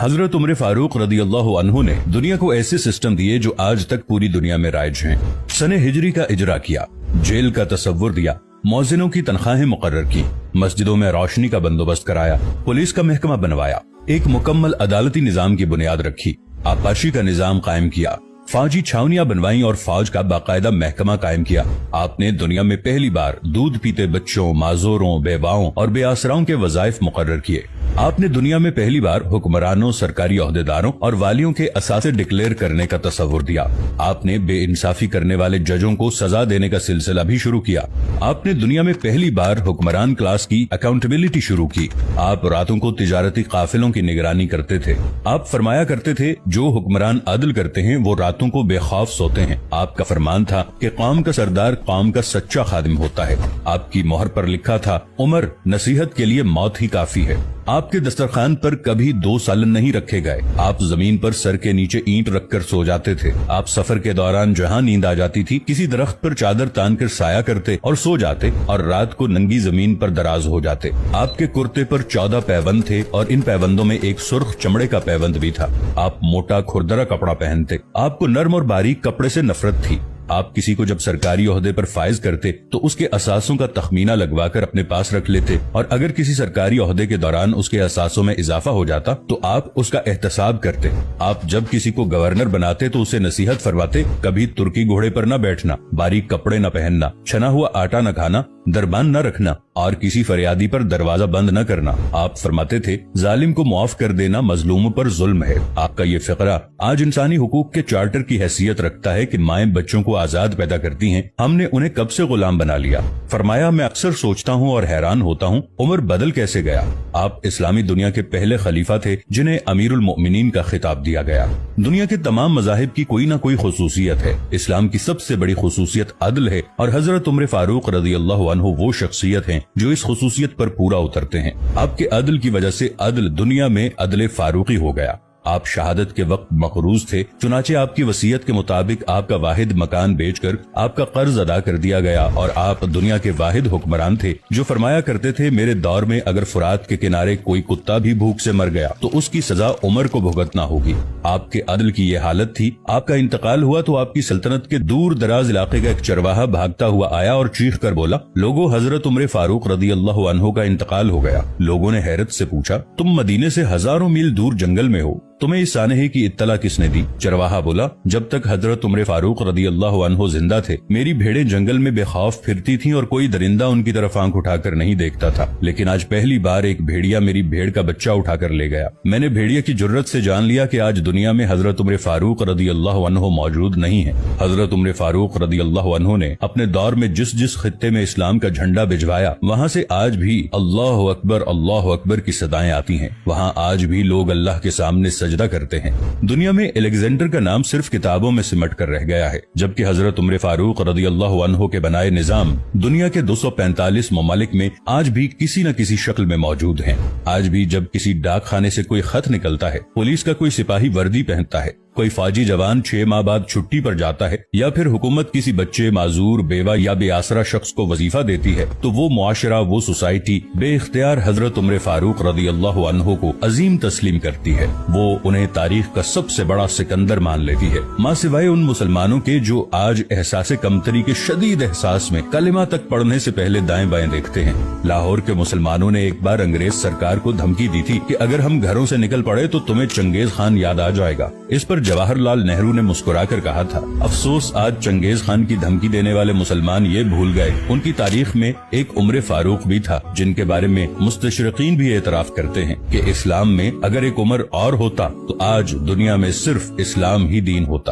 हजरत उमर फारूक रदियल्लाहु अन्हु ने दुनिया को ऐसे सिस्टम दिए जो आज तक पूरी दुनिया में राइज हैं। सने हिजरी का इजरा किया, जेल का तसव्वुर दिया, मौजिनों की तनख्वाहें मुकर्रर की, मस्जिदों में रोशनी का बंदोबस्त कराया, पुलिस का महकमा बनवाया, एक मुकम्मल अदालती निजाम की बुनियाद रखी, आबपाशी का निजाम कायम किया, फौजी छावनियां बनवाई और फौज का बाकायदा महकमा कायम किया। आपने दुनिया में पहली बार दूध पीते बच्चों, माजूरों, बेवाओं और बेआसराओं के वज़ाइफ मुकर्रर किए। आपने दुनिया में पहली बार हुक्मरानों, सरकारी ओहदेदारों और वालियों के असासे डिक्लेयर करने का तस्वुर दिया। आपने बेइंसाफी करने वाले जजों को सजा देने का सिलसिला भी शुरू किया। आपने दुनिया में पहली बार हुक्मरान क्लास की अकाउंटेबिलिटी शुरू की। आप रातों को तिजारती काफिलों की निगरानी करते थे। आप फरमाया करते थे, जो हुक्मरान अदल करते हैं वो रातों को बेखौफ सोते हैं। आपका फरमान था कि कौम का सरदार कौम का सच्चा खादिम होता है। आपकी मोहर पर लिखा था, उमर नसीहत के लिए मौत ही काफी है। आपके दस्तरखान पर कभी 2 सालन नहीं रखे गए। आप जमीन पर सर के नीचे ईंट रखकर सो जाते थे। आप सफर के दौरान जहां नींद आ जाती थी, किसी दरख्त पर चादर तान कर साया करते और सो जाते और रात को नंगी जमीन पर दराज हो जाते। आपके कुर्ते पर 14 पैबंद थे और इन पैबंदों में एक सुर्ख चमड़े का पैबंद भी था। आप मोटा खुरदरा कपड़ा पहनते। आपको नर्म और बारीक कपड़े से नफरत थी। आप किसी को जब सरकारी ओहदे पर फाइज करते तो उसके असासों का तखमीना लगवाकर अपने पास रख लेते और अगर किसी सरकारी ओहदे के दौरान उसके असासों में इजाफा हो जाता तो आप उसका एहतसाब करते। आप जब किसी को गवर्नर बनाते तो उसे नसीहत फरमाते, कभी तुर्की घोड़े पर न बैठना, बारीक कपड़े न पहनना, छना हुआ आटा न खाना, दरबान न रखना और किसी फरियादी पर दरवाजा बंद न करना। आप फरमाते थे, जालिम को मुआफ कर देना मजलूमों पर जुल्म है। आपका ये फिक्रा आज इंसानी हुकूक के चार्टर की हैसियत रखता है कि माएं बच्चों को आजाद पैदा करती हैं, हमने उन्हें कब से गुलाम बना लिया। फरमाया, मैं अक्सर सोचता हूँ और हैरान होता हूँ, उमर बदल कैसे गया। आप इस्लामी दुनिया के पहले खलीफा थे जिन्हें अमीरुल मोमिनीन का खिताब दिया गया। दुनिया के तमाम मजाहिब की कोई न कोई खुसूसियत है। इस्लाम की सबसे बड़ी खुसूसियत अदल है और हजरत उमर फारूक रदियल्लाहु अन्हु वो शख्सियत हैं जो इस खुसूसियत पर पूरा उतरते हैं। आपके अदल की वजह से अदल दुनिया में अदल फारूकी हो गया। आप शहादत के वक्त मकरूज थे, चुनाचे आपकी वसीयत के मुताबिक आपका वाहिद मकान बेचकर आपका कर्ज अदा कर दिया गया और आप दुनिया के वाहिद हुक्मरान थे जो फरमाया करते थे, मेरे दौर में अगर फुरात के किनारे कोई कुत्ता भी भूख से मर गया तो उसकी सजा उमर को भुगतना होगी। आपके अदल की ये हालत थी। आपका इंतकाल हुआ तो आपकी सल्तनत के दूर दराज इलाके का एक चरवाहा भागता हुआ आया और चीख कर बोला, लोगों, हजरत उमर फारूक रदियल्लाहु अन्हु का इंतकाल हो गया। लोगों ने हैरत से पूछा, तुम मदीने से हजारों मील दूर जंगल में हो, तुम्हें इस सानहे की इत्तला किसने दी। चरवाहा बोला, जब तक हजरत उमर फारूक रदियल्लाहु अन्हु जिंदा थे मेरी भेड़ें जंगल में बेखौफ फिरती थीं और कोई दरिंदा उनकी तरफ आंख उठाकर नहीं देखता था, लेकिन आज पहली बार एक भेड़िया मेरी भेड़ का बच्चा उठाकर ले गया। मैंने भेड़िया की जुर्रत से जान लिया कि आज दुनिया में हजरत उमर फारूक रदियल्लाहु अन्हु मौजूद नहीं है। हजरत उमर फारूक रदियल्लाहु अन्हु ने अपने दौर में जिस जिस खित्ते में इस्लाम का झंडा भिजवाया वहाँ से आज भी अल्लाहु अकबर की सदाएं आती हैं। वहाँ आज भी लोग अल्लाह के सामने सजदा करते हैं। दुनिया में अलेक्जेंडर का नाम सिर्फ किताबों में सिमट कर रह गया है, जबकि हजरत उमर फारूक रदियल्लाहु अन्हु के बनाए निजाम दुनिया के 245 ममालिक में आज भी किसी न किसी शक्ल में मौजूद हैं। आज भी जब किसी डाक खाने से कोई खत निकलता है, पुलिस का कोई सिपाही वर्दी पहनता है, कोई फौजी जवान 6 माह बाद छुट्टी पर जाता है या फिर हुकूमत किसी बच्चे, माजूर, बेवा या बेआसरा शख्स को वजीफा देती है तो वो मुआशरा, वो सोसाइटी बेइख्तियार हजरत उमर फारूक रदियल्लाहु अन्हु को अजीम तस्लीम करती है। वो उन्हें तारीख का सबसे बड़ा सिकंदर मान लेती है, माँ सिवाय उन मुसलमानों के जो आज एहसास कमतरी के शदीद एहसास में कलिमा तक पढ़ने से पहले दाएं बाएं देखते हैं। लाहौर के मुसलमानों ने एक बार अंग्रेज सरकार को धमकी दी थी कि अगर हम घरों से निकल पड़े तो तुम्हें चंगेज खान याद आ जाएगा। इस पर जवाहरलाल नेहरू ने मुस्कुराकर कहा था, अफसोस आज चंगेज खान की धमकी देने वाले मुसलमान ये भूल गए उनकी तारीख में एक उमर फारूक भी था, जिनके बारे में मुस्तशरिकीन भी एतराफ करते हैं कि इस्लाम में अगर एक उमर और होता तो आज दुनिया में सिर्फ इस्लाम ही दीन होता।